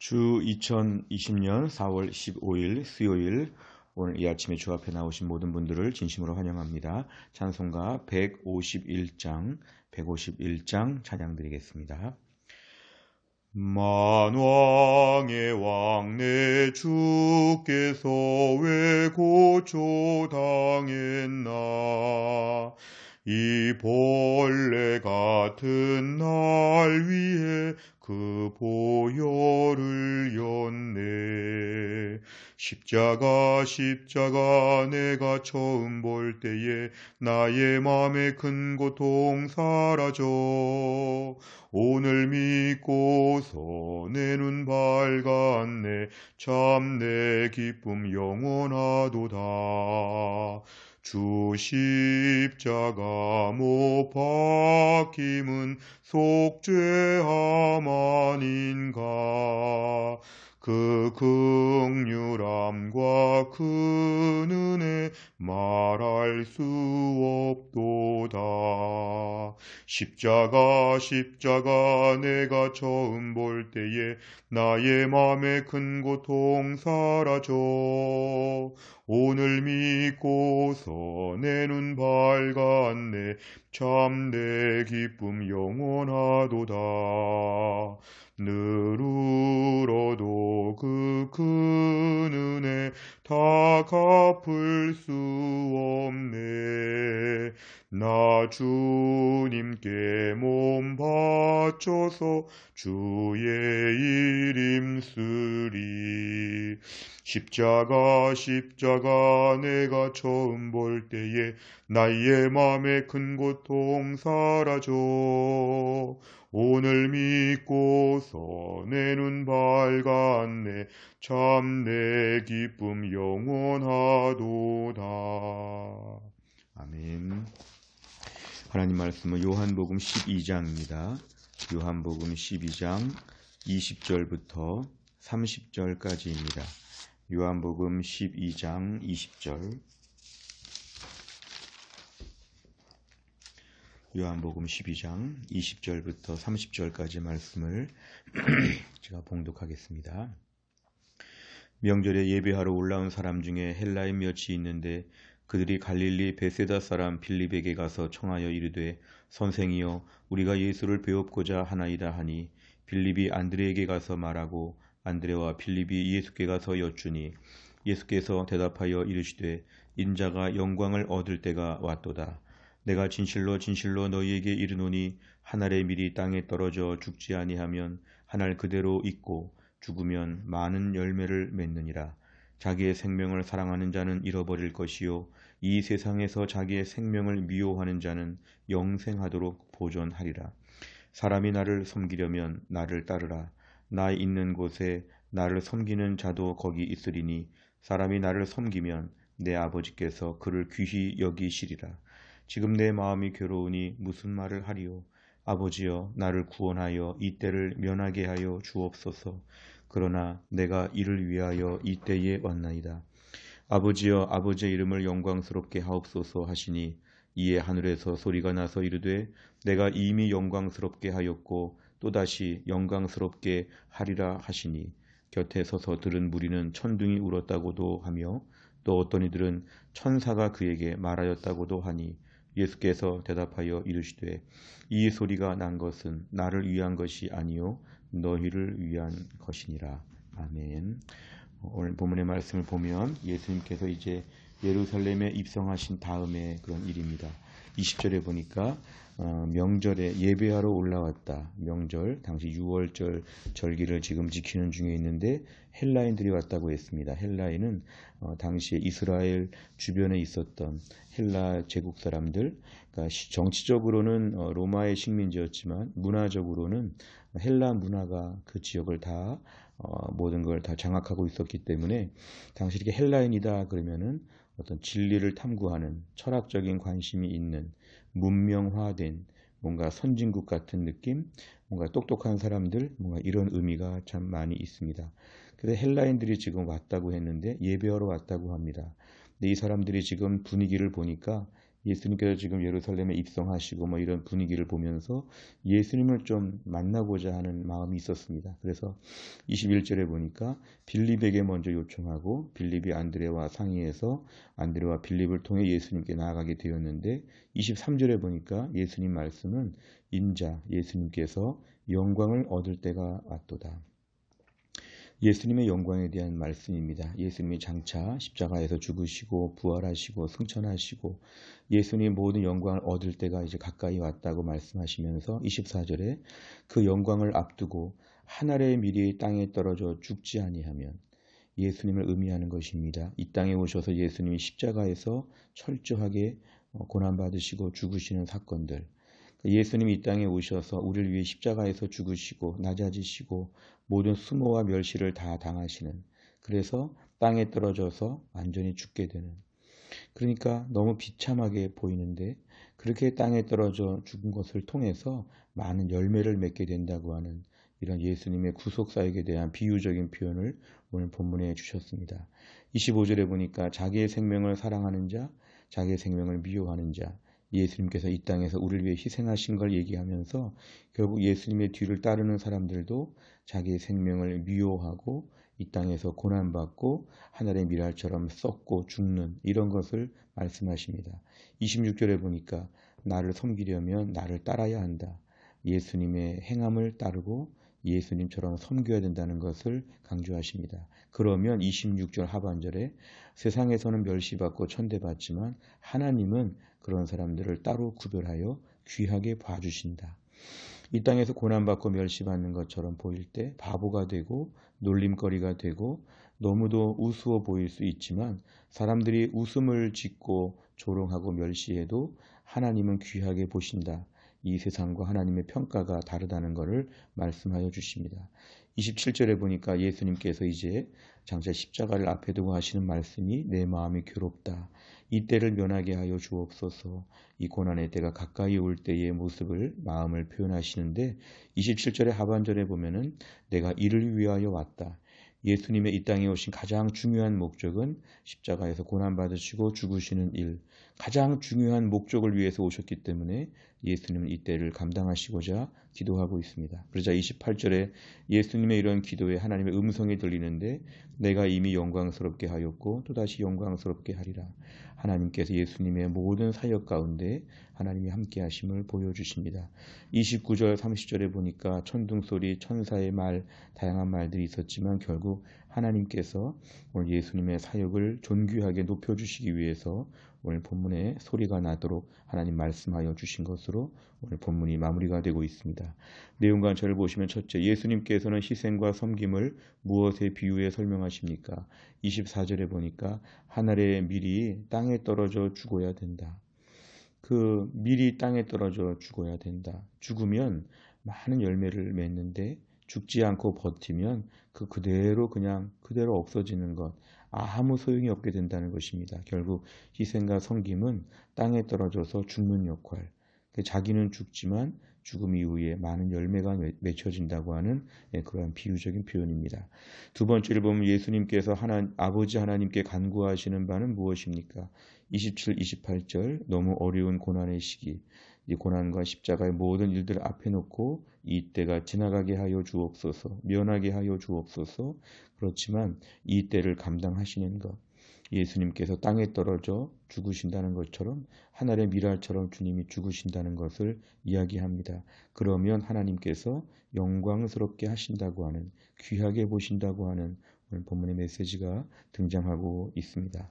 주 2020년 4월 15일 수요일, 오늘 이 아침에 주 앞에 나오신 모든 분들을 진심으로 환영합니다. 찬송가 151장 찬양 드리겠습니다. 만왕의 왕 내 주께서 왜 고초당했나. 이 벌레 같은 날 위해 그 보혈을 였네. 십자가 내가 처음 볼 때에 나의 맘에 큰 고통 사라져. 오늘 믿고서 내 눈 밝았네. 참 내 기쁨 영원하도다. 주 십자가 못 박힘은 속죄함 아닌가. 그 긍휼함과 큰 은혜 말할 수 없도다. 십자가 내가 처음 볼 때에 나의 맘에 큰 고통 사라져. 오늘 믿고서 내 눈 밝았네. 참 내 기쁨 영원하도다. 늘 울어도 그 큰 은혜 다 갚을 수 없네. 나 주님께 몸 바쳐서 주의 일 힘쓰리. 십자가 내가 처음 볼 때에 나의 맘에 큰 고통 사라져. 오늘 믿고서 내 눈 밝았네. 참 내 기쁨 영원하도다. 아멘. 하나님 말씀은 요한복음 12장입니다. 요한복음 12장 20절부터 30절까지입니다. 요한복음 12장 20절. 요한복음 12장 20절부터 30절까지 말씀을 제가 봉독하겠습니다. 명절에 예배하러 올라온 사람 중에 헬라인 몇이 있는데 그들이 갈릴리 베세다 사람 빌립에게 가서 청하여 이르되 선생이여 우리가 예수를 배웁고자 하나이다 하니 빌립이 안드레에게 가서 말하고 안드레와 빌립이 예수께 가서 여쭈니 예수께서 대답하여 이르시되 인자가 영광을 얻을 때가 왔도다. 내가 진실로 너희에게 이르노니 한 알의 밀이 땅에 떨어져 죽지 아니하면 한 알 그대로 있고 죽으면 많은 열매를 맺느니라. 자기의 생명을 사랑하는 자는 잃어버릴 것이요 이 세상에서 자기의 생명을 미워하는 자는 영생하도록 보존하리라. 사람이 나를 섬기려면 나를 따르라. 나 있는 곳에 나를 섬기는 자도 거기 있으리니 사람이 나를 섬기면 내 아버지께서 그를 귀히 여기시리라. 지금 내 마음이 괴로우니 무슨 말을 하리요. 아버지여 나를 구원하여 이 때를 면하게 하여 주옵소서. 그러나 내가 이를 위하여 이 때에 왔나이다. 아버지여 아버지의 이름을 영광스럽게 하옵소서 하시니 이에 하늘에서 소리가 나서 이르되 내가 이미 영광스럽게 하였고 또다시 영광스럽게 하리라 하시니 곁에 서서 들은 무리는 천둥이 울었다고도 하며 또 어떤 이들은 천사가 그에게 말하였다고도 하니 예수께서 대답하여 이르시되 이 소리가 난 것은 나를 위한 것이 아니요 너희를 위한 것이니라. 아멘. 오늘 본문의 말씀을 보면 예수님께서 이제 예루살렘에 입성하신 다음에 그런 일입니다. 20절에 보니까 명절에 예배하러 올라왔다. 명절, 당시 6월절 절기를 지금 지키는 중에 있는데 헬라인들이 왔다고 했습니다. 헬라인은 당시에 이스라엘 주변에 있었던 헬라 제국 사람들, 그러니까 정치적으로는 로마의 식민지였지만 문화적으로는 헬라 문화가 그 지역을 다 모든 걸 다 장악하고 있었기 때문에 당시 이렇게 헬라인이다 그러면은 어떤 진리를 탐구하는 철학적인 관심이 있는 문명화된 뭔가 선진국 같은 느낌, 뭔가 똑똑한 사람들, 뭔가 이런 의미가 참 많이 있습니다. 그래서 헬라인들이 지금 왔다고 했는데 예배하러 왔다고 합니다. 근데 이 사람들이 지금 분위기를 보니까 예수님께서 지금 예루살렘에 입성하시고 뭐 이런 분위기를 보면서 예수님을 좀 만나고자 하는 마음이 있었습니다. 그래서 21절에 보니까 빌립에게 먼저 요청하고 빌립이 안드레와 상의해서 안드레와 빌립을 통해 예수님께 나아가게 되었는데 23절에 보니까 예수님 말씀은 인자 예수님께서 영광을 얻을 때가 왔도다. 예수님의 영광에 대한 말씀입니다. 예수님이 장차 십자가에서 죽으시고 부활하시고 승천하시고 예수님의 모든 영광을 얻을 때가 이제 가까이 왔다고 말씀하시면서 24절에 그 영광을 앞두고 한 알의 밀이 땅에 떨어져 죽지 아니하면 예수님을 의미하는 것입니다. 이 땅에 오셔서 예수님이 십자가에서 철저하게 고난받으시고 죽으시는 사건들, 예수님이 이 땅에 오셔서 우리를 위해 십자가에서 죽으시고 낮아지시고 모든 수모와 멸시를 다 당하시는, 그래서 땅에 떨어져서 완전히 죽게 되는, 그러니까 너무 비참하게 보이는데 그렇게 땅에 떨어져 죽은 것을 통해서 많은 열매를 맺게 된다고 하는 이런 예수님의 구속사역에 대한 비유적인 표현을 오늘 본문에 주셨습니다. 25절에 보니까 자기의 생명을 사랑하는 자, 자기의 생명을 미워하는 자, 예수님께서 이 땅에서 우리를 위해 희생하신 걸 얘기하면서 결국 예수님의 뒤를 따르는 사람들도 자기의 생명을 미워하고 이 땅에서 고난받고 하늘의 미랄처럼 썩고 죽는 이런 것을 말씀하십니다. 26절에 보니까 나를 섬기려면 나를 따라야 한다. 예수님의 행함을 따르고 예수님처럼 섬겨야 된다는 것을 강조하십니다. 그러면 26절 하반절에 세상에서는 멸시받고 천대받지만 하나님은 그런 사람들을 따로 구별하여 귀하게 봐주신다. 이 땅에서 고난받고 멸시받는 것처럼 보일 때 바보가 되고 놀림거리가 되고 너무도 우스워 보일 수 있지만 사람들이 웃음을 짓고 조롱하고 멸시해도 하나님은 귀하게 보신다. 이 세상과 하나님의 평가가 다르다는 것을 말씀하여 주십니다. 27절에 보니까 예수님께서 이제 장차 십자가를 앞에 두고 하시는 말씀이 내 마음이 괴롭다. 이 때를 면하게 하여 주옵소서. 이 고난의 때가 가까이 올 때의 모습을 마음을 표현하시는데 27절의 하반절에 보면은 내가 이를 위하여 왔다. 예수님의 이 땅에 오신 가장 중요한 목적은 십자가에서 고난받으시고 죽으시는 일, 가장 중요한 목적을 위해서 오셨기 때문에 예수님은 이 때를 감당하시고자 기도하고 있습니다. 그러자 28절에 예수님의 이런 기도에 하나님의 음성이 들리는데 내가 이미 영광스럽게 하였고 또다시 영광스럽게 하리라. 하나님께서 예수님의 모든 사역 가운데 하나님이 함께 하심을 보여주십니다. 29절 30절에 보니까 천둥소리, 천사의 말, 다양한 말들이 있었지만 결국 하나님께서 오늘 예수님의 사역을 존귀하게 높여주시기 위해서 오늘 본문에 소리가 나도록 하나님 말씀하여 주신 것으로 오늘 본문이 마무리가 되고 있습니다. 내용 관찰을 보시면 첫째, 예수님께서는 희생과 섬김을 무엇에 비유해 설명하십니까? 24절에 보니까 하늘의 밀이 땅에 떨어져 죽어야 된다. 그 밀이 땅에 떨어져 죽어야 된다. 죽으면 많은 열매를 맺는데 죽지 않고 버티면 그대로 없어지는 것, 아무 소용이 없게 된다는 것입니다. 결국 희생과 섬김은 땅에 떨어져서 죽는 역할. 자기는 죽지만 죽음 이후에 많은 열매가 맺혀진다고 하는 그러한 비유적인 표현입니다. 두 번째를 보면 예수님께서 아버지 하나님께 간구하시는 바는 무엇입니까? 27, 28절 너무 어려운 고난의 시기, 이 고난과 십자가의 모든 일들을 앞에 놓고 이 때가 지나가게 하여 주옵소서, 면하게 하여 주옵소서. 그렇지만 이 때를 감당하시는 것, 예수님께서 땅에 떨어져 죽으신다는 것처럼 하늘의 미랄처럼 주님이 죽으신다는 것을 이야기합니다. 그러면 하나님께서 영광스럽게 하신다고 하는, 귀하게 보신다고 하는 오늘 본문의 메시지가 등장하고 있습니다.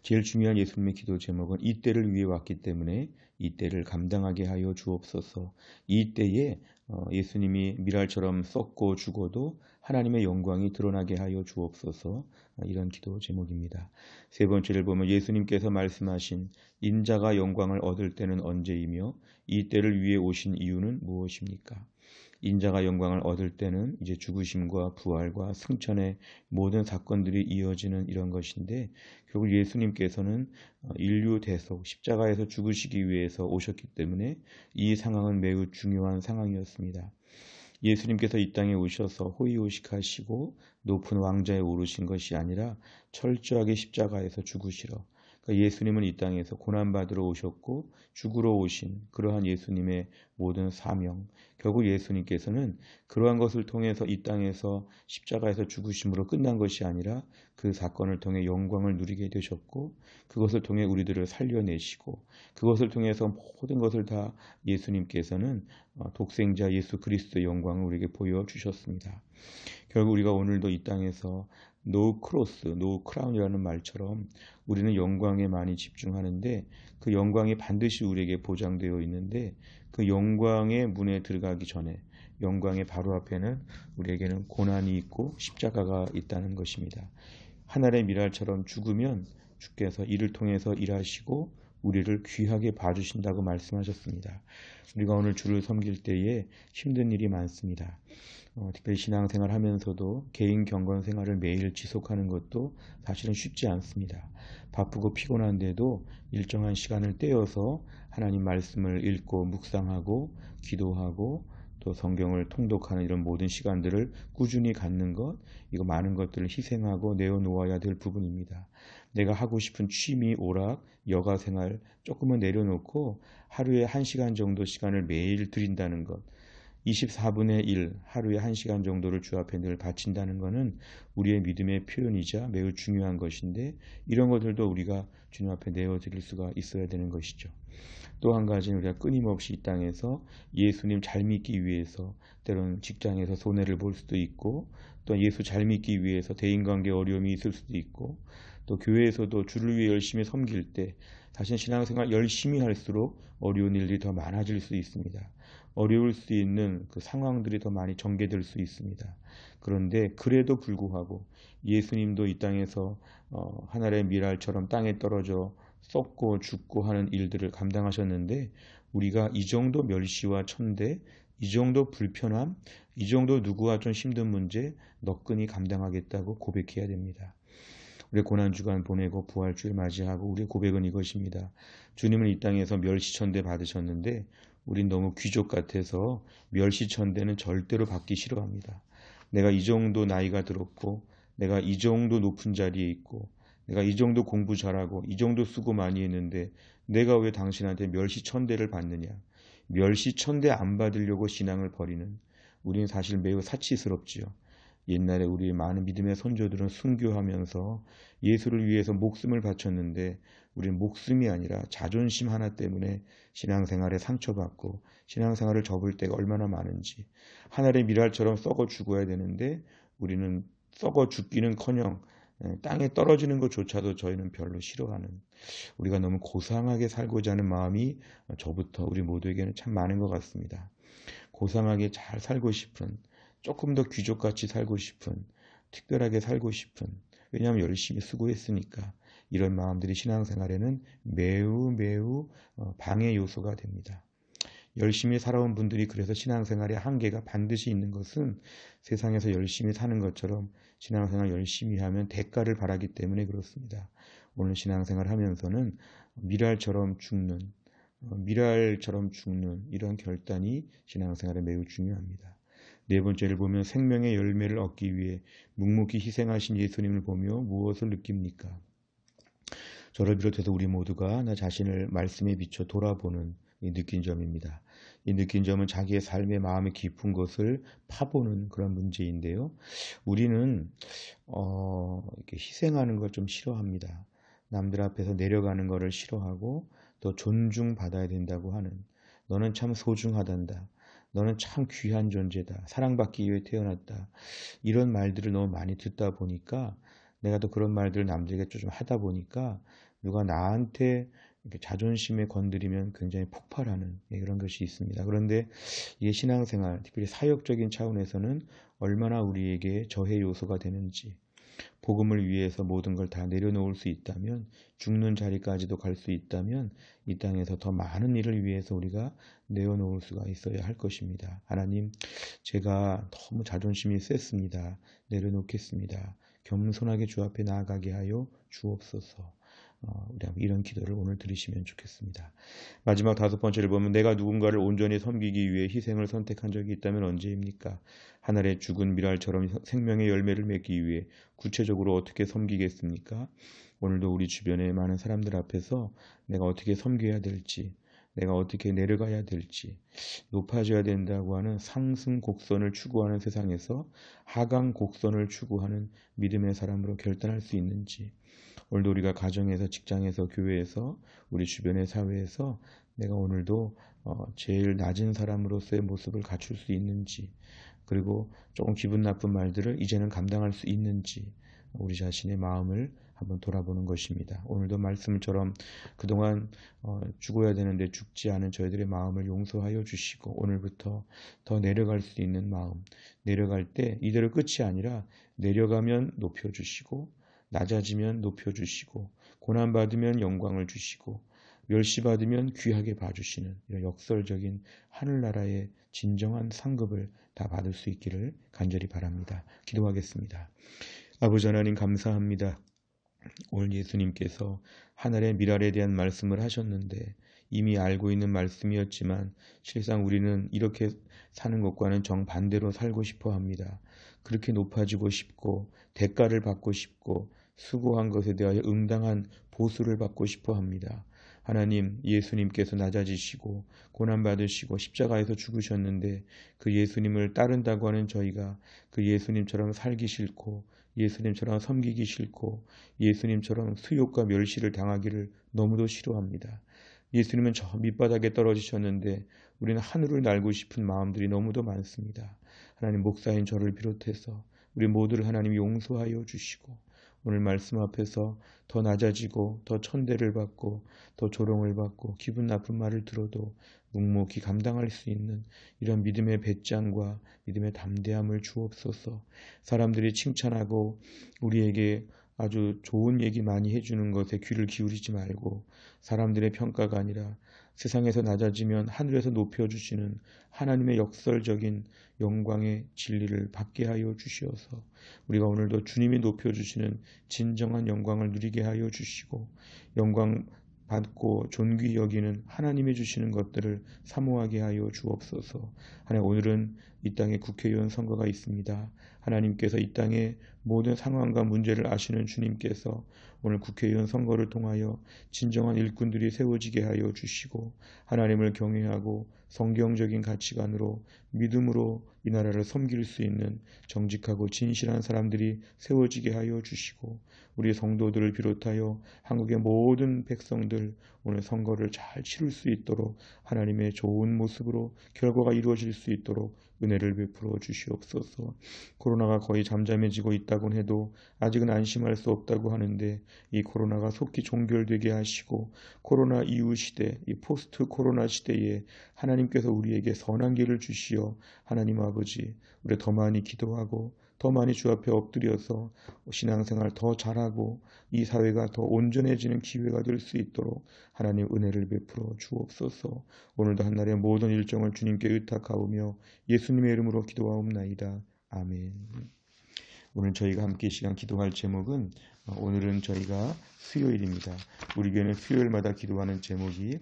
제일 중요한 예수님의 기도 제목은 이 때를 위해 왔기 때문에 이 때를 감당하게 하여 주옵소서. 이 때에 예수님이 미랄처럼 썩고 죽어도 하나님의 영광이 드러나게 하여 주옵소서. 이런 기도 제목입니다. 세 번째를 보면 예수님께서 말씀하신 인자가 영광을 얻을 때는 언제이며 이 때를 위해 오신 이유는 무엇입니까? 인자가 영광을 얻을 때는 이제 죽으심과 부활과 승천의 모든 사건들이 이어지는 이런 것인데 결국 예수님께서는 인류 대속 십자가에서 죽으시기 위해서 오셨기 때문에 이 상황은 매우 중요한 상황이었습니다. 예수님께서 이 땅에 오셔서 호의호식하시고 높은 왕좌에 오르신 것이 아니라 철저하게 십자가에서 죽으시러 그러니까 예수님은 이 땅에서 고난받으러 오셨고 죽으러 오신 그러한 예수님의 모든 사명, 결국 예수님께서는 그러한 것을 통해서 이 땅에서 십자가에서 죽으심으로 끝난 것이 아니라 그 사건을 통해 영광을 누리게 되셨고 그것을 통해 우리들을 살려내시고 그것을 통해서 모든 것을 다 예수님께서는 독생자 예수 그리스도의 영광을 우리에게 보여주셨습니다. 결국 우리가 오늘도 이 땅에서 노 크로스, 노 크라운이라는 말처럼 우리는 영광에 많이 집중하는데 그 영광이 반드시 우리에게 보장되어 있는데 그 영광의 문에 들어가기 전에 영광의 바로 앞에는 우리에게는 고난이 있고 십자가가 있다는 것입니다. 하늘의 미랄처럼 죽으면 주께서 이를 통해서 일하시고 우리를 귀하게 봐주신다고 말씀하셨습니다. 우리가 오늘 주를 섬길 때에 힘든 일이 많습니다. 특별히 신앙생활 하면서도 개인 경건 생활을 매일 지속하는 것도 사실은 쉽지 않습니다. 바쁘고 피곤한데도 일정한 시간을 떼어서 하나님 말씀을 읽고 묵상하고 기도하고 또 성경을 통독하는 이런 모든 시간들을 꾸준히 갖는 것, 이거 많은 것들을 희생하고 내어놓아야 될 부분입니다. 내가 하고 싶은 취미, 오락, 여가 생활 조금은 내려놓고 하루에 1시간 정도 시간을 매일 드린다는 것, 24분의 1, 하루에 1시간 정도를 주 앞에 늘 바친다는 것은 우리의 믿음의 표현이자 매우 중요한 것인데 이런 것들도 우리가 주님 앞에 내어드릴 수가 있어야 되는 것이죠. 또 한 가지는 우리가 끊임없이 이 땅에서 예수님 잘 믿기 위해서 때로는 직장에서 손해를 볼 수도 있고 또 예수 잘 믿기 위해서 대인관계 어려움이 있을 수도 있고 또 교회에서도 주를 위해 열심히 섬길 때 자신 신앙생활 열심히 할수록 어려운 일들이 더 많아질 수 있습니다. 어려울 수 있는 그 상황들이 더 많이 전개될 수 있습니다. 그런데 그래도 불구하고 예수님도 이 땅에서 하늘의 미랄처럼 땅에 떨어져 썩고 죽고 하는 일들을 감당하셨는데 우리가 이 정도 멸시와 천대, 이 정도 불편함, 이 정도 누구와 좀 힘든 문제 너끈히 감당하겠다고 고백해야 됩니다. 우리 고난주간 보내고 부활주일 맞이하고 우리의 고백은 이것입니다. 주님은 이 땅에서 멸시천대 받으셨는데 우린 너무 귀족 같아서 멸시천대는 절대로 받기 싫어합니다. 내가 이 정도 나이가 들었고 내가 이 정도 높은 자리에 있고 내가 이 정도 공부 잘하고 이 정도 수고 많이 했는데 내가 왜 당신한테 멸시천대를 받느냐. 멸시천대 안 받으려고 신앙을 버리는 우리는 사실 매우 사치스럽지요. 옛날에 우리 많은 믿음의 선조들은 순교하면서 예수를 위해서 목숨을 바쳤는데 우리는 목숨이 아니라 자존심 하나 때문에 신앙생활에 상처받고 신앙생활을 접을 때가 얼마나 많은지 하늘의 미랄처럼 썩어 죽어야 되는데 우리는 썩어 죽기는커녕 땅에 떨어지는 것조차도 저희는 별로 싫어하는 우리가 너무 고상하게 살고자 하는 마음이 저부터 우리 모두에게는 참 많은 것 같습니다. 고상하게 잘 살고 싶은 조금 더 귀족같이 살고 싶은 특별하게 살고 싶은 왜냐하면 열심히 수고했으니까 이런 마음들이 신앙생활에는 매우 방해 요소가 됩니다. 열심히 살아온 분들이 그래서 신앙생활의 한계가 반드시 있는 것은 세상에서 열심히 사는 것처럼 신앙생활 열심히 하면 대가를 바라기 때문에 그렇습니다. 오늘 신앙생활 하면서는 미랄처럼 죽는 이런 결단이 신앙생활에 매우 중요합니다. 네 번째를 보면 생명의 열매를 얻기 위해 묵묵히 희생하신 예수님을 보며 무엇을 느낍니까? 저를 비롯해서 우리 모두가 나 자신을 말씀에 비춰 돌아보는 이 느낀 점입니다. 이 느낀 점은 자기의 삶의 마음의 깊은 것을 파보는 그런 문제인데요. 우리는 이렇게 희생하는 걸 좀 싫어합니다. 남들 앞에서 내려가는 것을 싫어하고 또 존중받아야 된다고 하는 너는 참 소중하단다. 너는 참 귀한 존재다. 사랑받기 위해 태어났다. 이런 말들을 너무 많이 듣다 보니까 내가 또 그런 말들을 남들에게 좀 하다 보니까 누가 나한테 이렇게 자존심에 건드리면 굉장히 폭발하는 그런 것이 있습니다. 그런데 이게 신앙생활, 특별히 사역적인 차원에서는 얼마나 우리에게 저해 요소가 되는지 복음을 위해서 모든 걸 다 내려놓을 수 있다면 죽는 자리까지도 갈 수 있다면 이 땅에서 더 많은 일을 위해서 우리가 내어놓을 수가 있어야 할 것입니다. 하나님, 제가 너무 자존심이 셌습니다. 내려놓겠습니다. 겸손하게 주 앞에 나아가게 하여 주옵소서. 우리 이런 기도를 오늘 드리시면 좋겠습니다. 마지막 5번째를 보면 내가 누군가를 온전히 섬기기 위해 희생을 선택한 적이 있다면 언제입니까? 한 알의 죽은 밀알처럼 생명의 열매를 맺기 위해 구체적으로 어떻게 섬기겠습니까? 오늘도 우리 주변의 많은 사람들 앞에서 내가 어떻게 섬겨야 될지, 내가 어떻게 내려가야 될지, 높아져야 된다고 하는 상승 곡선을 추구하는 세상에서 하강 곡선을 추구하는 믿음의 사람으로 결단할 수 있는지, 오늘도 우리가 가정에서, 직장에서, 교회에서, 우리 주변의 사회에서 내가 오늘도 제일 낮은 사람으로서의 모습을 갖출 수 있는지, 그리고 조금 기분 나쁜 말들을 이제는 감당할 수 있는지 우리 자신의 마음을 한번 돌아보는 것입니다. 오늘도 말씀처럼 그동안 죽어야 되는데 죽지 않은 저희들의 마음을 용서하여 주시고 오늘부터 더 내려갈 수 있는 마음, 내려갈 때 이대로 끝이 아니라 내려가면 높여주시고 낮아지면 높여주시고 고난받으면 영광을 주시고 멸시받으면 귀하게 봐주시는 이런 역설적인 하늘나라의 진정한 상급을 다 받을 수 있기를 간절히 바랍니다. 기도하겠습니다. 아버지 하나님 감사합니다. 오늘 예수님께서 하늘의 미랄에 대한 말씀을 하셨는데 이미 알고 있는 말씀이었지만 실상 우리는 이렇게 사는 것과는 정반대로 살고 싶어 합니다. 그렇게 높아지고 싶고 대가를 받고 싶고 수고한 것에 대하여 응당한 보수를 받고 싶어 합니다. 하나님, 예수님께서 낮아지시고 고난받으시고 십자가에서 죽으셨는데 그 예수님을 따른다고 하는 저희가 그 예수님처럼 살기 싫고 예수님처럼 섬기기 싫고 예수님처럼 수욕과 멸시를 당하기를 너무도 싫어합니다. 예수님은 저 밑바닥에 떨어지셨는데 우리는 하늘을 날고 싶은 마음들이 너무도 많습니다. 하나님, 목사인 저를 비롯해서 우리 모두를 하나님 용서하여 주시고 오늘 말씀 앞에서 더 낮아지고 더 천대를 받고 더 조롱을 받고 기분 나쁜 말을 들어도 묵묵히 감당할 수 있는 이런 믿음의 배짱과 믿음의 담대함을 주옵소서. 사람들이 칭찬하고 우리에게 아주 좋은 얘기 많이 해주는 것에 귀를 기울이지 말고 사람들의 평가가 아니라 세상에서 낮아지면 하늘에서 높여주시는 하나님의 역설적인 영광의 진리를 받게 하여 주시어서 우리가 오늘도 주님이 높여주시는 진정한 영광을 누리게 하여 주시고 영광 받고 존귀 여기는 하나님이 주시는 것들을 사모하게 하여 주옵소서. 하나님, 오늘은 이 땅에 국회의원 선거가 있습니다. 하나님께서 이 땅의 모든 상황과 문제를 아시는 주님께서 오늘 국회의원 선거를 통하여 진정한 일꾼들이 세워지게 하여 주시고 하나님을 경외하고 성경적인 가치관으로 믿음으로 이 나라를 섬길 수 있는 정직하고 진실한 사람들이 세워지게 하여 주시고 우리 성도들을 비롯하여 한국의 모든 백성들 오늘 선거를 잘 치를 수 있도록 하나님의 좋은 모습으로 결과가 이루어질 수 있도록 은혜를 베풀어 주시옵소서. 코로나가 거의 잠잠해지고 있다고 해도 아직은 안심할 수 없다고 하는데 이 코로나가 속히 종결되게 하시고 코로나 이후 시대, 이 포스트 코로나 시대에 하나님께서 우리에게 선한 길을 주시어 하나님 아버지 우리 더 많이 기도하고 더 많이 주 앞에 엎드려서 신앙생활 더 잘하고 이 사회가 더 온전해지는 기회가 될 수 있도록 하나님 은혜를 베풀어 주옵소서. 오늘도 한날의 모든 일정을 주님께 의탁하오며 예수님의 이름으로 기도하옵나이다. 아멘. 오늘 저희가 함께 이 시간 기도할 제목은 오늘은 저희가 수요일입니다. 우리 교회는 수요일마다 기도하는 제목이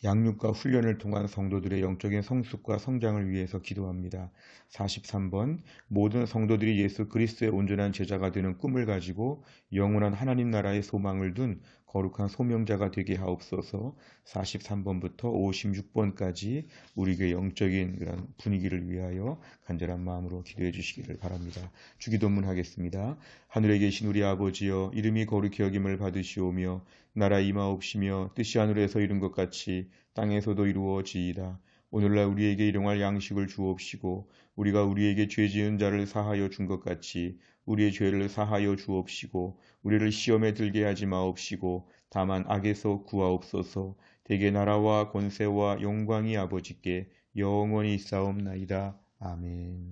양육과 훈련을 통한 성도들의 영적인 성숙과 성장을 위해서 기도합니다. 43번 모든 성도들이 예수 그리스도의 온전한 제자가 되는 꿈을 가지고 영원한 하나님 나라의 소망을 둔 거룩한 소명자가 되게 하옵소서. 43번부터 56번까지 우리 교회 영적인 그런 분위기를 위하여 간절한 마음으로 기도해 주시기를 바랍니다. 주기도문 하겠습니다. 하늘에 계신 우리 아버지여 이름이 거룩히 여김을 받으시오며 나라 임하옵시며 뜻이 하늘에서 이룬 것 같이 땅에서도 이루어지이다. 오늘날 우리에게 일용할 양식을 주옵시고 우리가 우리에게 죄 지은 자를 사하여 준 것 같이 우리의 죄를 사하여 주옵시고 우리를 시험에 들게 하지 마옵시고 다만 악에서 구하옵소서. 대개 나라와 권세와 영광이 아버지께 영원히 있사옵나이다. 아멘.